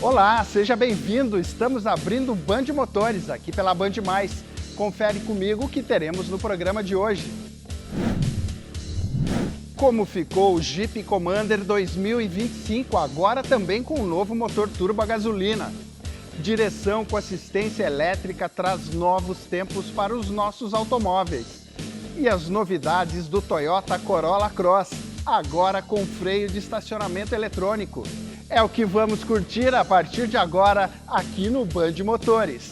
Olá, seja bem-vindo! Estamos abrindo o Band Motores aqui pela Band+. Confere comigo o que teremos no programa de hoje. Como ficou o Jeep Commander 2025, agora também com um novo motor turbo a gasolina. Direção com assistência elétrica traz novos tempos para os nossos automóveis. E as novidades do Toyota Corolla Cross, agora com freio de estacionamento eletrônico. É o que vamos curtir a partir de agora aqui no Band Motores.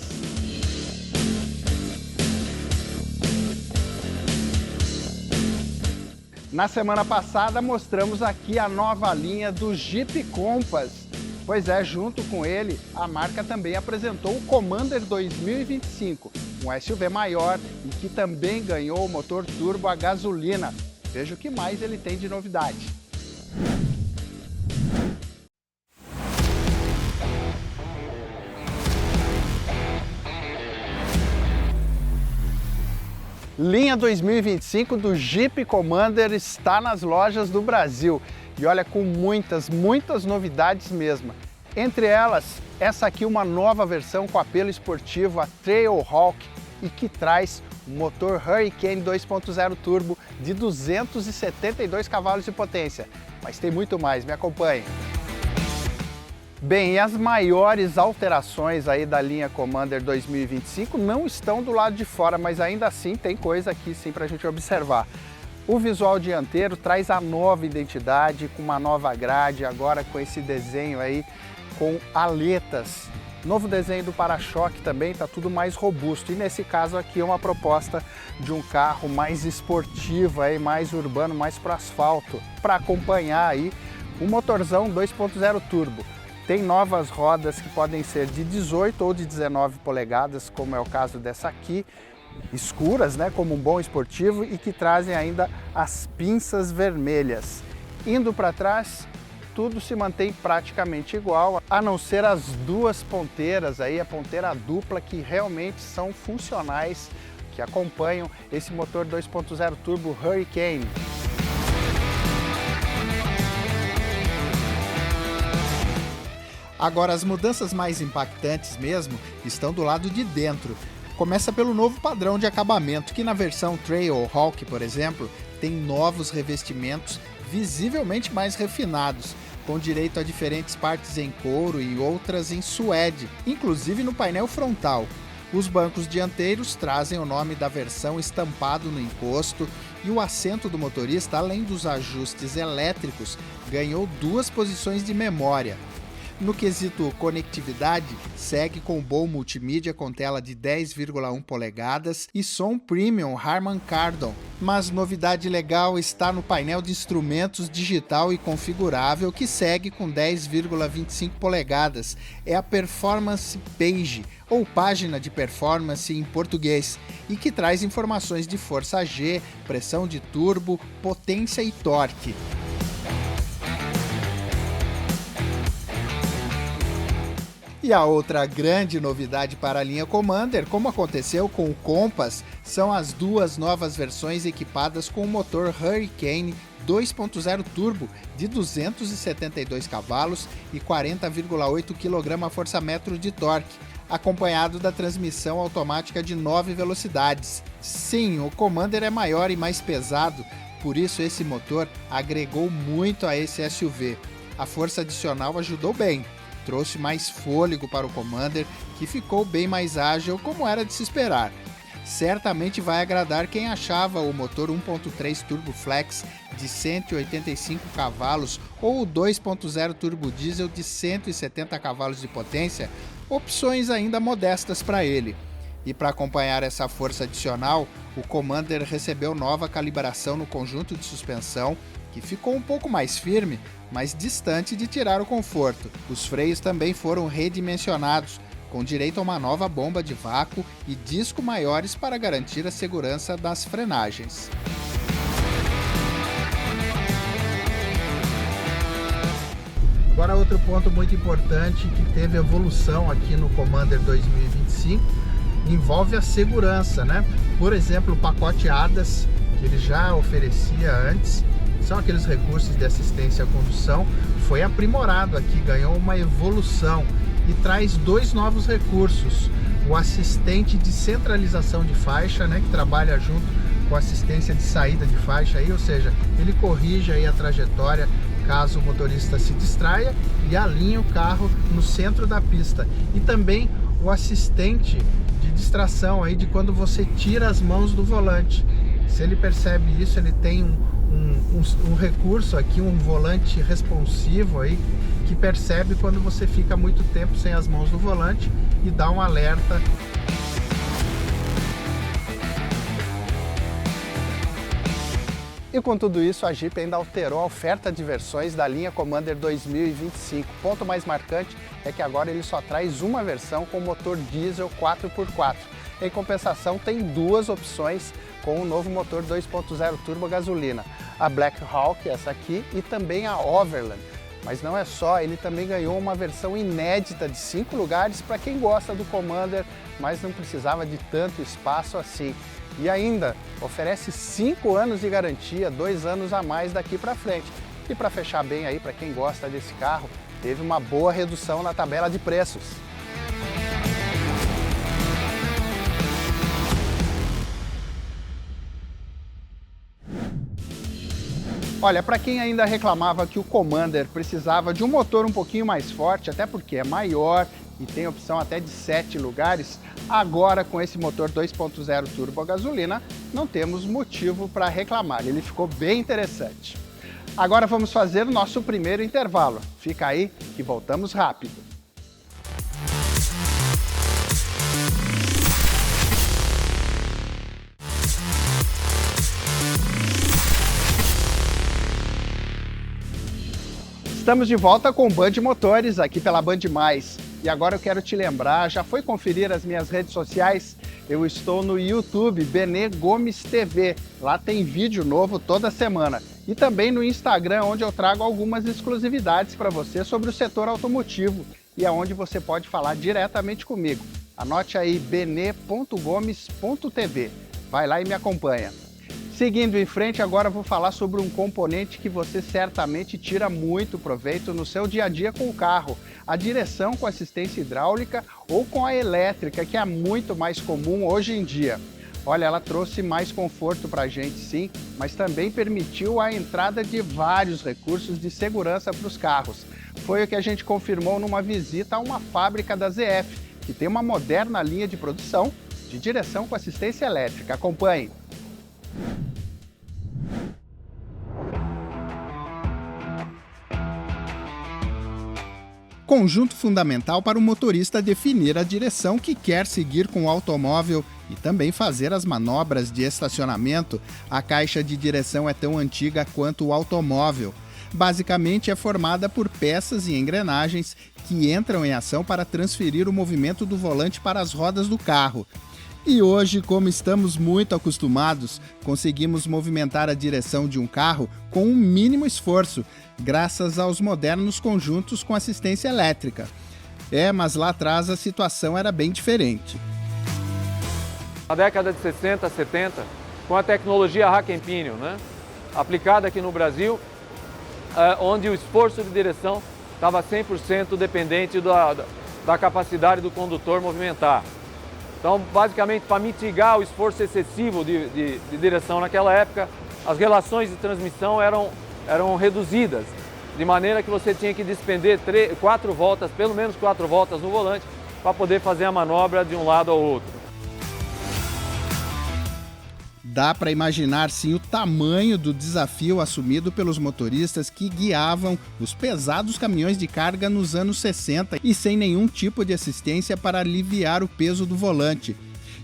Na semana passada mostramos aqui a nova linha do Jeep Compass. Pois é, junto com ele, a marca também apresentou o Commander 2025, um SUV maior e que também ganhou o motor turbo a gasolina. Veja o que mais ele tem de novidade. Linha 2025 do Jeep Commander está nas lojas do Brasil e olha, com muitas novidades mesmo. Entre elas, essa aqui uma nova versão com apelo esportivo, a Trailhawk, e que traz um motor Hurricane 2.0 turbo de 272 cavalos de potência. Mas tem muito mais, me acompanhe. Bem, e as maiores alterações aí da linha Commander 2025 não estão do lado de fora, mas ainda assim tem coisa aqui sim para a gente observar. O visual dianteiro traz a nova identidade, com uma nova grade, agora com esse desenho aí com aletas. Novo desenho do para-choque também, está tudo mais robusto. E nesse caso aqui é uma proposta de um carro mais esportivo, aí, mais urbano, mais para asfalto, para acompanhar aí o motorzão 2.0 turbo. Tem novas rodas que podem ser de 18 ou de 19 polegadas, como é o caso dessa aqui, escuras, né, como um bom esportivo, e que trazem ainda as pinças vermelhas. Indo para trás, tudo se mantém praticamente igual, a não ser as duas ponteiras aí, a ponteira dupla, que realmente são funcionais, que acompanham esse motor 2.0 turbo Hurricane. Agora, as mudanças mais impactantes mesmo estão do lado de dentro. Começa pelo novo padrão de acabamento, que na versão Trailhawk, por exemplo, tem novos revestimentos visivelmente mais refinados, com direito a diferentes partes em couro e outras em suede, inclusive no painel frontal. Os bancos dianteiros trazem o nome da versão estampado no encosto e o assento do motorista, além dos ajustes elétricos, ganhou 2 posições de memória. No quesito conectividade, segue com bom multimídia com tela de 10,1 polegadas e som premium Harman Kardon. Mas novidade legal está no painel de instrumentos digital e configurável, que segue com 10,25 polegadas. É a Performance Page, ou página de performance em português, e que traz informações de força G, pressão de turbo, potência e torque. E a outra grande novidade para a linha Commander, como aconteceu com o Compass, são as duas novas versões equipadas com o motor Hurricane 2.0 turbo de 272 cavalos e 40,8 kgfm de torque, acompanhado da transmissão automática de 9 velocidades. Sim, o Commander é maior e mais pesado, por isso esse motor agregou muito a esse SUV. A força adicional ajudou bem. Trouxe mais fôlego para o Commander, que ficou bem mais ágil, como era de se esperar. Certamente vai agradar quem achava o motor 1.3 Turbo Flex de 185 cavalos ou o 2.0 Turbo Diesel de 170 cavalos de potência, opções ainda modestas para ele. E para acompanhar essa força adicional, o Commander recebeu nova calibração no conjunto de suspensão, que ficou um pouco mais firme, mas distante de tirar o conforto. Os freios também foram redimensionados, com direito a uma nova bomba de vácuo e disco maiores para garantir a segurança das frenagens. Agora, outro ponto muito importante que teve evolução aqui no Commander 2025 envolve a segurança, né? Por exemplo, o pacote ADAS, que ele já oferecia antes, são aqueles recursos de assistência à condução, foi aprimorado aqui, ganhou uma evolução e traz 2 novos recursos. O assistente de centralização de faixa, né, que trabalha junto com assistência de saída de faixa, aí, ou seja, ele corrige aí a trajetória caso o motorista se distraia e alinha o carro no centro da pista. E também o assistente de distração aí de quando você tira as mãos do volante. Se ele percebe isso, ele tem um recurso aqui, um volante responsivo aí, que percebe quando você fica muito tempo sem as mãos do volante e dá um alerta. E com tudo isso, a Jeep ainda alterou a oferta de versões da linha Commander 2025. O ponto mais marcante é que agora ele só traz uma versão com motor diesel 4x4. Em compensação, tem 2 opções com o novo motor 2.0 turbo gasolina. A Black Hawk, essa aqui, e também a Overland. Mas não é só, ele também ganhou uma versão inédita de 5 lugares para quem gosta do Commander, mas não precisava de tanto espaço assim. E ainda oferece 5 anos de garantia, 2 anos a mais daqui para frente. E para fechar bem aí, para quem gosta desse carro, teve uma boa redução na tabela de preços. Olha, para quem ainda reclamava que o Commander precisava de um motor um pouquinho mais forte, até porque é maior e tem opção até de 7 lugares, agora com esse motor 2.0 turbo gasolina, não temos motivo para reclamar, ele ficou bem interessante. Agora vamos fazer o nosso primeiro intervalo. Fica aí que voltamos rápido. Estamos de volta com o Band Motores, aqui pela Band+. E agora eu quero te lembrar, já foi conferir as minhas redes sociais? Eu estou no YouTube, Benê Gomes TV. Lá tem vídeo novo toda semana. E também no Instagram, onde eu trago algumas exclusividades para você sobre o setor automotivo e aonde você pode falar diretamente comigo. Anote aí, bene.gomes.tv. Vai lá e me acompanha. Seguindo em frente, agora vou falar sobre um componente que você certamente tira muito proveito no seu dia a dia com o carro, a direção com assistência hidráulica ou com a elétrica, que é muito mais comum hoje em dia. Olha, ela trouxe mais conforto para a gente sim, mas também permitiu a entrada de vários recursos de segurança para os carros. Foi o que a gente confirmou numa visita a uma fábrica da ZF, que tem uma moderna linha de produção de direção com assistência elétrica. Acompanhe! Conjunto fundamental para o motorista definir a direção que quer seguir com o automóvel e também fazer as manobras de estacionamento. A caixa de direção é tão antiga quanto o automóvel. Basicamente é formada por peças e engrenagens que entram em ação para transferir o movimento do volante para as rodas do carro. E hoje, como estamos muito acostumados, conseguimos movimentar a direção de um carro com um mínimo esforço, graças aos modernos conjuntos com assistência elétrica. Mas lá atrás a situação era bem diferente. Na década de 60, 70, com a tecnologia Rack and Pinion, aplicada aqui no Brasil, onde o esforço de direção estava 100% dependente da capacidade do condutor movimentar. Então, basicamente, para mitigar o esforço excessivo de direção naquela época, as relações de transmissão eram reduzidas, de maneira que você tinha que despender 4 voltas, pelo menos 4 voltas no volante, para poder fazer a manobra de um lado ao outro. Dá para imaginar sim o tamanho do desafio assumido pelos motoristas que guiavam os pesados caminhões de carga nos anos 60 e sem nenhum tipo de assistência para aliviar o peso do volante.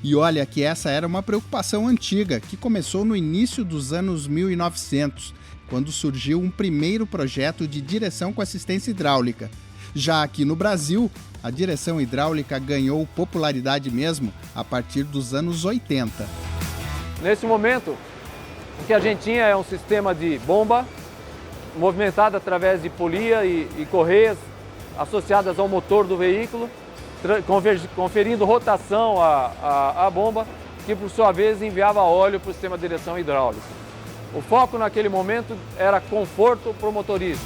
E olha que essa era uma preocupação antiga, que começou no início dos anos 1900, quando surgiu um primeiro projeto de direção com assistência hidráulica. Já aqui no Brasil, a direção hidráulica ganhou popularidade mesmo a partir dos anos 80. Nesse momento, o que a gente tinha é um sistema de bomba movimentado através de polia e correias associadas ao motor do veículo, conferindo rotação à bomba, que por sua vez enviava óleo para o sistema de direção hidráulica. O foco naquele momento era conforto para o motorista.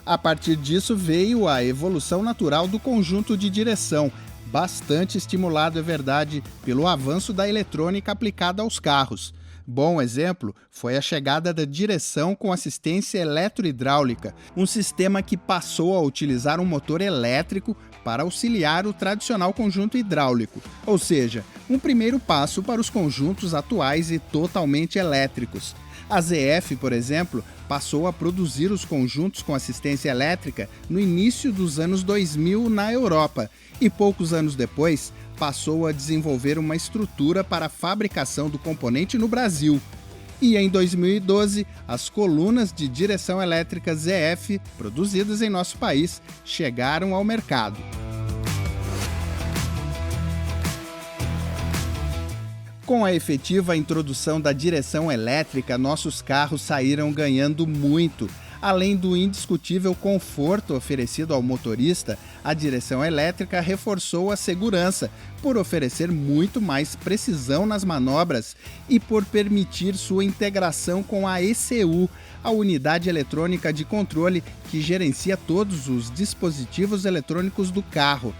A partir disso veio a evolução natural do conjunto de direção, bastante estimulado, é verdade, pelo avanço da eletrônica aplicada aos carros. Bom exemplo foi a chegada da direção com assistência eletrohidráulica, um sistema que passou a utilizar um motor elétrico para auxiliar o tradicional conjunto hidráulico, ou seja, um primeiro passo para os conjuntos atuais e totalmente elétricos. A ZF, por exemplo, passou a produzir os conjuntos com assistência elétrica no início dos anos 2000 na Europa e poucos anos depois passou a desenvolver uma estrutura para a fabricação do componente no Brasil. E em 2012, as colunas de direção elétrica ZF, produzidas em nosso país, chegaram ao mercado. Com a efetiva introdução da direção elétrica, nossos carros saíram ganhando muito. Além do indiscutível conforto oferecido ao motorista, a direção elétrica reforçou a segurança, por oferecer muito mais precisão nas manobras e por permitir sua integração com a ECU, a unidade eletrônica de controle que gerencia todos os dispositivos eletrônicos do carro.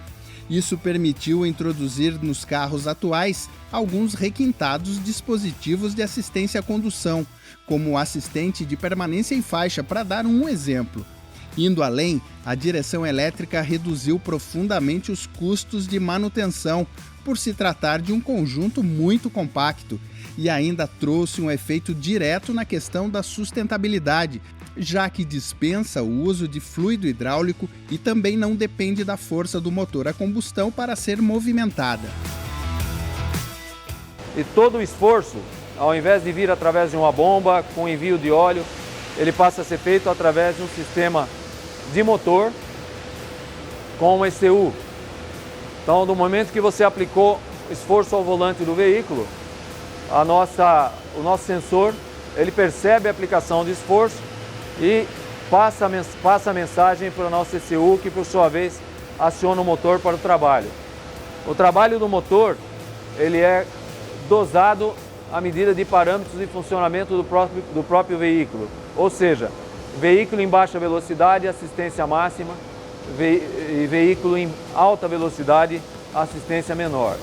Isso permitiu introduzir nos carros atuais alguns requintados dispositivos de assistência à condução, como o assistente de permanência em faixa, para dar um exemplo. Indo além, a direção elétrica reduziu profundamente os custos de manutenção, por se tratar de um conjunto muito compacto, e ainda trouxe um efeito direto na questão da sustentabilidade, já que dispensa o uso de fluido hidráulico e também não depende da força do motor a combustão para ser movimentada. E todo o esforço, ao invés de vir através de uma bomba com envio de óleo, ele passa a ser feito através de um sistema de motor com um ECU. Então, no momento que você aplicou esforço ao volante do veículo, o nosso sensor ele percebe a aplicação de esforço e passa a mensagem para o nosso ECU, que por sua vez aciona o motor para o trabalho. O trabalho do motor ele é dosado à medida de parâmetros de funcionamento do próprio veículo, ou seja, veículo em baixa velocidade, assistência máxima, e veículo em alta velocidade, assistência menor.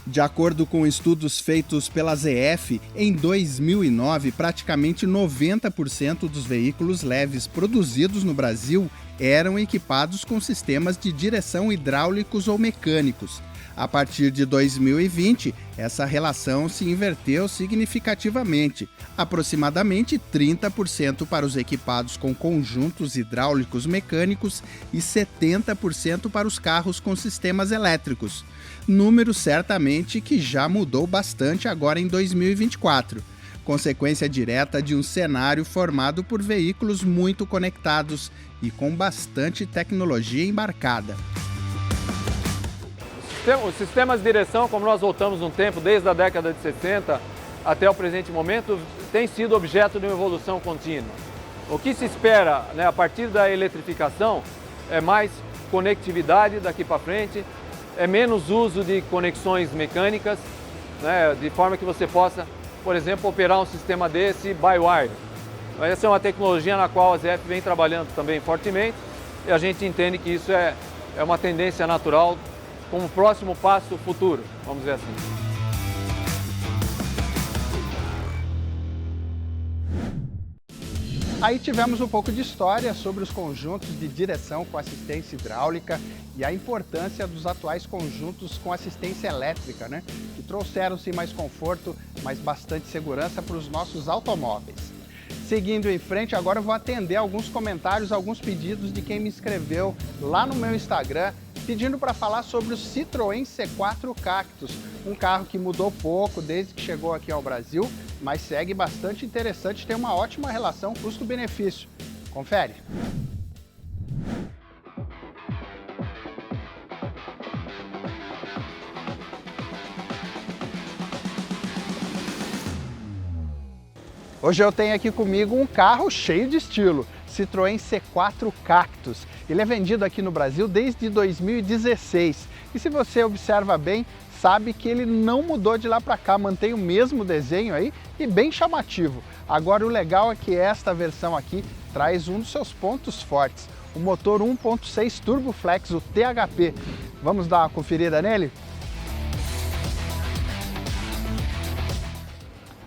De acordo com estudos feitos pela ZF, em 2009, praticamente 90% dos veículos leves produzidos no Brasil eram equipados com sistemas de direção hidráulicos ou mecânicos. A partir de 2020, essa relação se inverteu significativamente, aproximadamente 30% para os equipados com conjuntos hidráulicos mecânicos e 70% para os carros com sistemas elétricos. Número certamente que já mudou bastante agora em 2024, consequência direta de um cenário formado por veículos muito conectados e com bastante tecnologia embarcada. Os sistemas de direção, como nós voltamos no tempo, desde a década de 60 até o presente momento, tem sido objeto de uma evolução contínua. O que se espera, a partir da eletrificação é mais conectividade daqui para frente, é menos uso de conexões mecânicas, de forma que você possa, por exemplo, operar um sistema desse by wire. Essa é uma tecnologia na qual a ZF vem trabalhando também fortemente e a gente entende que isso é uma tendência natural como próximo passo futuro, vamos dizer assim. Aí tivemos um pouco de história sobre os conjuntos de direção com assistência hidráulica e a importância dos atuais conjuntos com assistência elétrica, que trouxeram-se mais conforto, mas bastante segurança para os nossos automóveis. Seguindo em frente, agora eu vou atender alguns comentários, alguns pedidos de quem me escreveu lá no meu Instagram, pedindo para falar sobre o Citroën C4 Cactus, um carro que mudou pouco desde que chegou aqui ao Brasil, mas segue bastante interessante, tem uma ótima relação custo-benefício. Confere! Hoje eu tenho aqui comigo um carro cheio de estilo. Citroën C4 Cactus. Ele é vendido aqui no Brasil desde 2016 e se você observa bem, sabe que ele não mudou de lá para cá, mantém o mesmo desenho aí e bem chamativo. Agora o legal é que esta versão aqui traz um dos seus pontos fortes, o motor 1.6 Turbo Flex, o THP. Vamos dar uma conferida nele?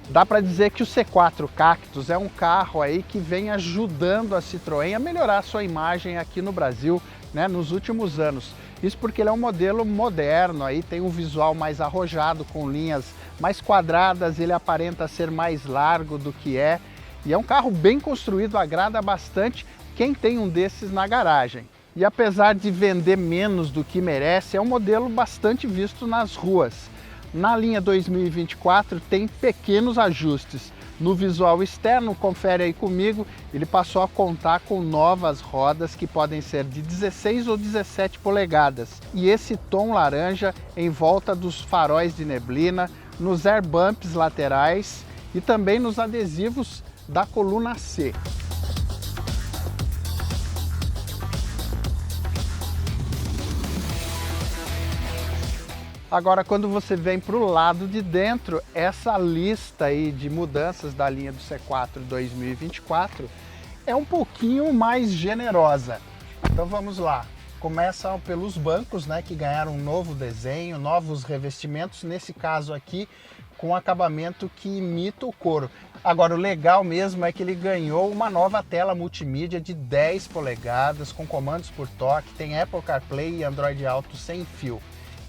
Dá para dizer que o C4 Cactus é um carro aí que vem ajudando a Citroën a melhorar a sua imagem aqui no Brasil, né, nos últimos anos. Isso porque ele é um modelo moderno, aí tem um visual mais arrojado, com linhas mais quadradas, ele aparenta ser mais largo do que é. E é um carro bem construído, agrada bastante quem tem um desses na garagem. E apesar de vender menos do que merece, é um modelo bastante visto nas ruas. Na linha 2024 tem pequenos ajustes. No visual externo, confere aí comigo, ele passou a contar com novas rodas que podem ser de 16 ou 17 polegadas. E esse tom laranja em volta dos faróis de neblina, nos air bumps laterais e também nos adesivos da coluna C. Agora, quando você vem para o lado de dentro, essa lista aí de mudanças da linha do C4 2024 é um pouquinho mais generosa. Então vamos lá. Começa pelos bancos, né, que ganharam um novo desenho, novos revestimentos, nesse caso aqui com acabamento que imita o couro. Agora o legal mesmo é que ele ganhou uma nova tela multimídia de 10 polegadas com comandos por toque, tem Apple CarPlay e Android Auto sem fio.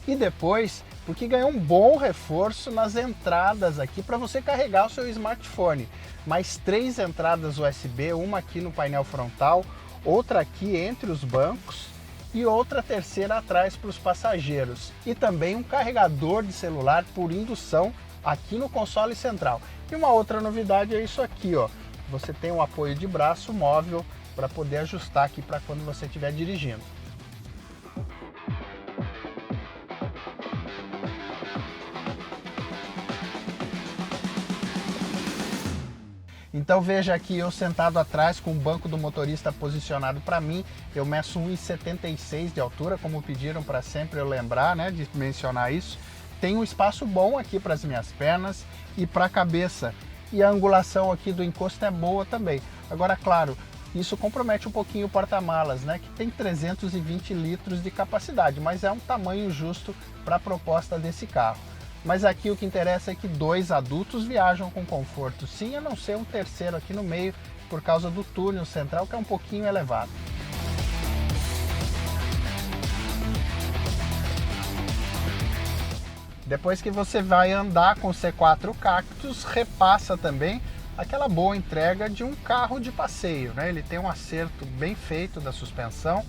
E depois, porque ganhou um bom reforço nas entradas aqui para você carregar o seu smartphone. Mais 3 entradas USB, uma aqui no painel frontal, outra aqui entre os bancos e outra terceira atrás para os passageiros. E também um carregador de celular por indução aqui no console central. E uma outra novidade é isso aqui, ó. Você tem um apoio de braço móvel para poder ajustar aqui para quando você estiver dirigindo. Então veja aqui eu sentado atrás com o banco do motorista posicionado para mim, eu meço 1,76 de altura, como pediram para sempre eu lembrar, né, de mencionar isso. Tem um espaço bom aqui para as minhas pernas e para a cabeça, e a angulação aqui do encosto é boa também. Agora, claro, isso compromete um pouquinho o porta-malas, né, que tem 320 litros de capacidade, mas é um tamanho justo para a proposta desse carro. Mas aqui o que interessa é que 2 adultos viajam com conforto, sim, a não ser um terceiro aqui no meio, por causa do túnel central, que é um pouquinho elevado. Depois que você vai andar com o C4 Cactus, repassa também aquela boa entrega de um carro de passeio, né? Ele tem um acerto bem feito da suspensão,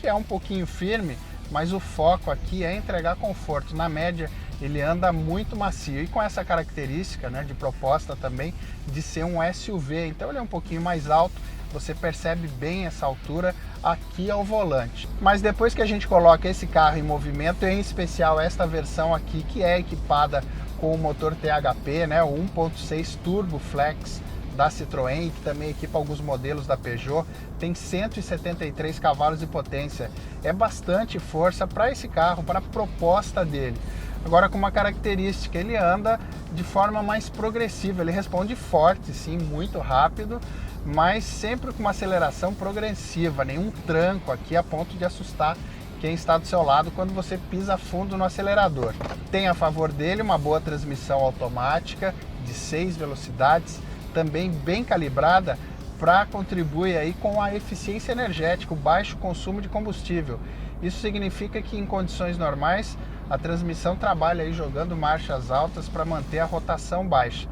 que é um pouquinho firme, mas o foco aqui é entregar conforto. Na média, ele anda muito macio e com essa característica, né, de proposta também de ser um SUV, então ele é um pouquinho mais alto, você percebe bem essa altura aqui ao volante. Mas depois que a gente coloca esse carro em movimento, em especial esta versão aqui que é equipada com o motor THP, né, o 1.6 Turbo Flex da Citroën, que também equipa alguns modelos da Peugeot, tem 173 cavalos de potência. É bastante força para esse carro, para a proposta dele. Agora com uma característica, ele anda de forma mais progressiva, ele responde forte, sim, muito rápido, mas sempre com uma aceleração progressiva, nenhum tranco aqui a ponto de assustar quem está do seu lado quando você pisa fundo no acelerador. Tem a favor dele uma boa transmissão automática de 6 velocidades, também bem calibrada para contribuir aí com a eficiência energética, o baixo consumo de combustível. Isso significa que em condições normais a transmissão trabalha aí jogando marchas altas para manter a rotação baixa.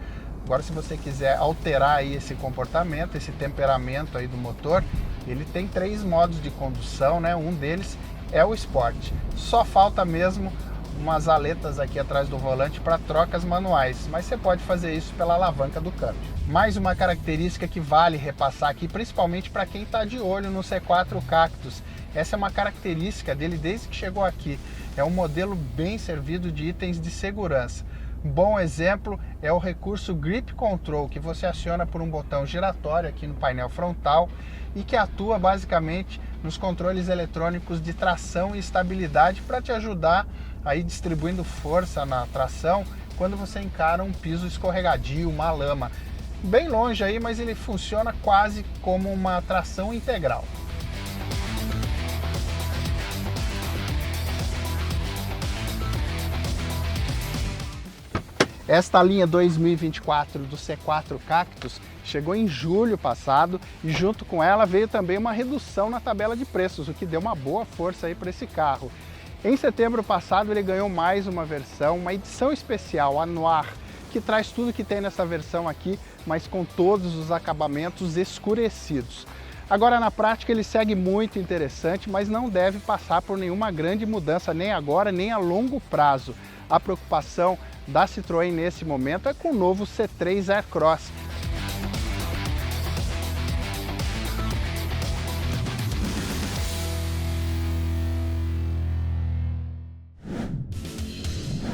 Agora, se você quiser alterar aí esse comportamento, esse temperamento aí do motor, ele tem 3 modos de condução, né? Um deles é o Sport. Só falta mesmo umas aletas aqui atrás do volante para trocas manuais, mas você pode fazer isso pela alavanca do câmbio. Mais uma característica que vale repassar aqui, principalmente para quem está de olho no C4 Cactus. Essa é uma característica dele desde que chegou aqui. É um modelo bem servido de itens de segurança. Um bom exemplo é o recurso Grip Control, que você aciona por um botão giratório aqui no painel frontal e que atua basicamente nos controles eletrônicos de tração e estabilidade para te ajudar aí distribuindo força na tração quando você encara um piso escorregadio, uma lama. Bem longe aí, mas ele funciona quase como uma tração integral. Esta linha 2024 do C4 Cactus chegou em julho passado e junto com ela veio também uma redução na tabela de preços, o que deu uma boa força aí para esse carro. Em setembro passado ele ganhou mais uma versão, uma edição especial, a Noir, que traz tudo que tem nessa versão aqui, mas com todos os acabamentos escurecidos. Agora na prática ele segue muito interessante, mas não deve passar por nenhuma grande mudança, nem agora, nem a longo prazo. A preocupação da Citroën nesse momento é com o novo C3 Aircross.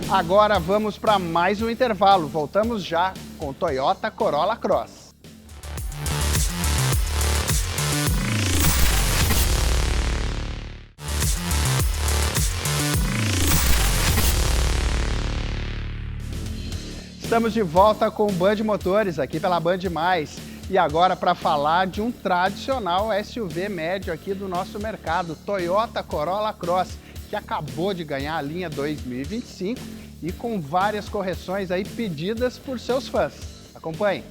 Agora vamos para mais um intervalo. Voltamos já com Toyota Corolla Cross. Estamos de volta com o Band Motores aqui pela Band+. E agora para falar de um tradicional SUV médio aqui do nosso mercado, Toyota Corolla Cross, que acabou de ganhar a linha 2025 e com várias correções aí pedidas por seus fãs. Acompanhe!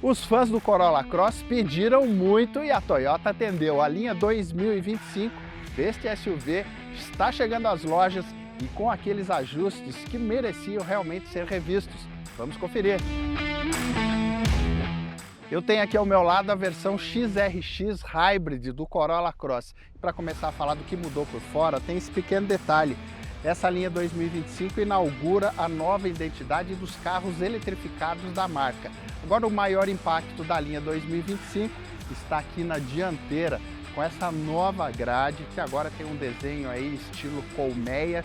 Os fãs do Corolla Cross pediram muito e a Toyota atendeu. A linha 2025 deste SUV está chegando às lojas e com aqueles ajustes que mereciam realmente ser revistos. Vamos conferir! Eu tenho aqui ao meu lado a versão XRX Hybrid do Corolla Cross. Para começar a falar do que mudou por fora, tem esse pequeno detalhe. Essa linha 2025 inaugura a nova identidade dos carros eletrificados da marca. Agora o maior impacto da linha 2025 está aqui na dianteira, com essa nova grade que agora tem um desenho aí estilo colmeia,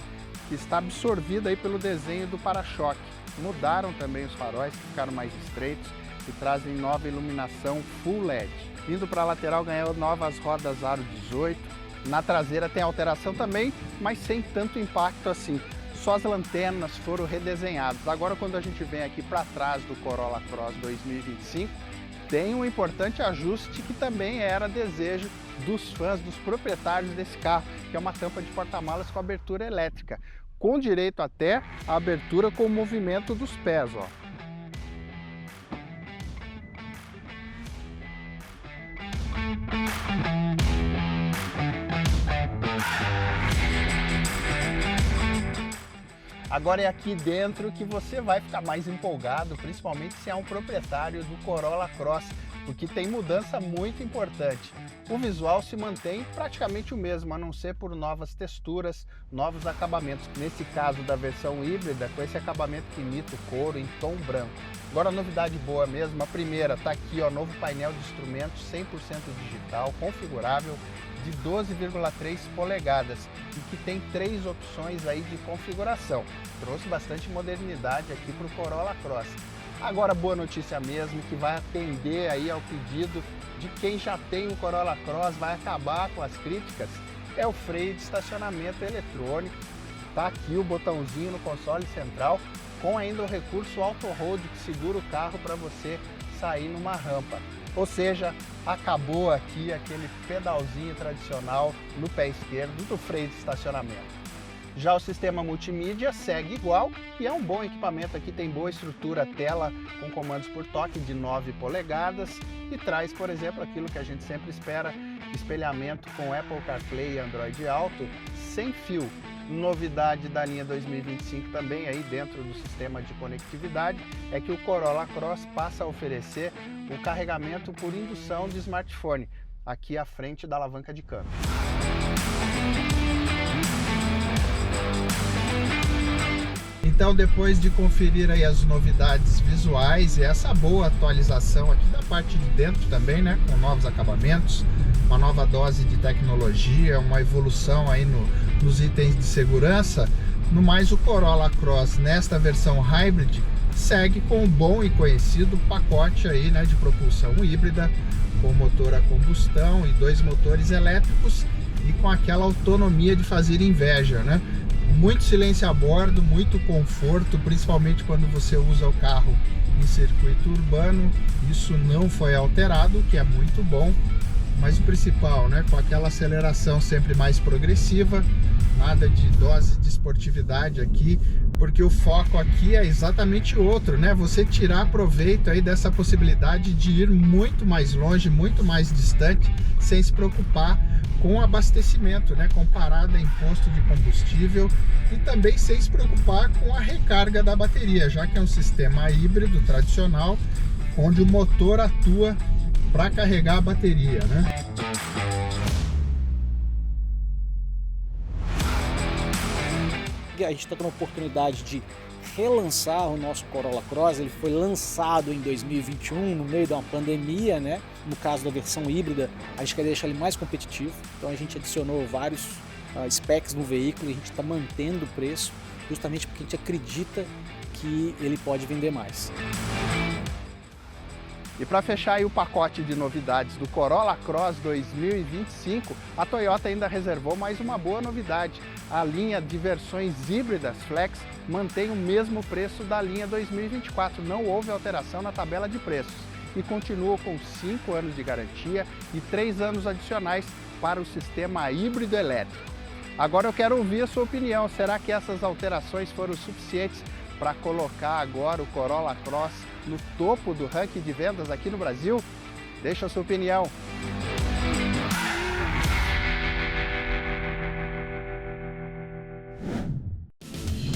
que está absorvido aí pelo desenho do para-choque. Mudaram também os faróis, que ficaram mais estreitos e trazem nova iluminação Full LED. Indo para a lateral ganhou novas rodas aro 18. Na traseira tem alteração também, mas sem tanto impacto assim. Só as lanternas foram redesenhadas. Agora quando a gente vem aqui para trás do Corolla Cross 2025, tem um importante ajuste que também era desejo dos fãs, dos proprietários desse carro, que é uma tampa de porta-malas com abertura elétrica, com direito até a abertura com o movimento dos pés, ó. Agora é aqui dentro que você vai ficar mais empolgado, principalmente se é um proprietário do Corolla Cross, porque tem mudança muito importante. O visual se mantém praticamente o mesmo, a não ser por novas texturas, novos acabamentos. Nesse caso da versão híbrida, com esse acabamento que imita o couro em tom branco. Agora a novidade boa mesmo, a primeira está aqui, ó, novo painel de instrumentos 100% digital, configurável, de 12,3 polegadas e que tem 3 opções aí de configuração. Trouxe bastante modernidade aqui para o Corolla Cross. Agora boa notícia mesmo, que vai atender aí ao pedido de quem já tem o Corolla Cross, vai acabar com as críticas, é o freio de estacionamento eletrônico. Tá aqui o botãozinho no console central, com ainda o recurso Auto Hold que segura o carro para você sair numa rampa. Ou seja, acabou aqui aquele pedalzinho tradicional no pé esquerdo do freio de estacionamento. Já o sistema multimídia segue igual e é um bom equipamento aqui, tem boa estrutura, tela com comandos por toque de 9 polegadas e traz, por exemplo, aquilo que a gente sempre espera, espelhamento com Apple CarPlay e Android Auto sem fio. Novidade da linha 2025 também aí dentro do sistema de conectividade é que o Corolla Cross passa a oferecer o carregamento por indução de smartphone aqui à frente da alavanca de câmbio. Então, depois de conferir aí as novidades visuais e essa boa atualização aqui da parte de dentro também, né, com novos acabamentos, uma nova dose de tecnologia, uma evolução aí nos itens de segurança, no mais o Corolla Cross nesta versão Hybrid segue com o bom e conhecido pacote aí, né, de propulsão híbrida, com motor a combustão e 2 motores elétricos e com aquela autonomia de fazer inveja, né? Muito silêncio a bordo, muito conforto, principalmente quando você usa o carro em circuito urbano. Isso não foi alterado, o que é muito bom. Mas o principal, né, com aquela aceleração sempre mais progressiva, nada de dose de esportividade aqui, porque o foco aqui é exatamente outro, né? Você tirar proveito aí dessa possibilidade de ir muito mais longe, muito mais distante, sem se preocupar com abastecimento, né? Com parada em posto de combustível e também sem se preocupar com a recarga da bateria, já que é um sistema híbrido tradicional, onde o motor atua para carregar a bateria, né? A gente está tendo a oportunidade de relançar o nosso Corolla Cross. Ele foi lançado em 2021 no meio de uma pandemia, né? No caso da versão híbrida, a gente quer deixar ele mais competitivo, então a gente adicionou vários specs no veículo e a gente está mantendo o preço justamente porque a gente acredita que ele pode vender mais. E para fechar aí o pacote de novidades do Corolla Cross 2025, a Toyota ainda reservou mais uma boa novidade. A linha de versões híbridas Flex mantém o mesmo preço da linha 2024, não houve alteração na tabela de preços e continua com 5 anos de garantia e 3 anos adicionais para o sistema híbrido elétrico. Agora eu quero ouvir a sua opinião, será que essas alterações foram suficientes para colocar agora o Corolla Cross no topo do ranking de vendas aqui no Brasil? Deixa a sua opinião.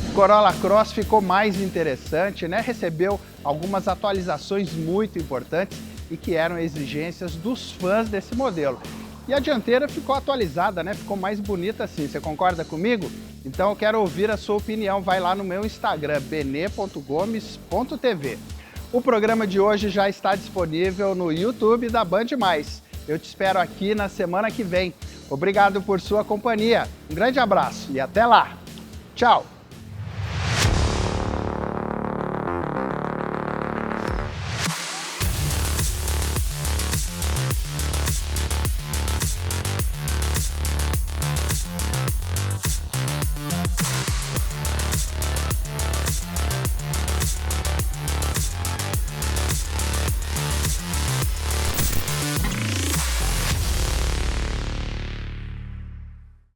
O Corolla Cross ficou mais interessante, né? Recebeu algumas atualizações muito importantes e que eram exigências dos fãs desse modelo. E a dianteira ficou atualizada, né? Ficou mais bonita assim, você concorda comigo? Então eu quero ouvir a sua opinião, vai lá no meu Instagram, bene.gomes.tv. O programa de hoje já está disponível no YouTube da Band+. Eu te espero aqui na semana que vem. Obrigado por sua companhia, um grande abraço e até lá. Tchau!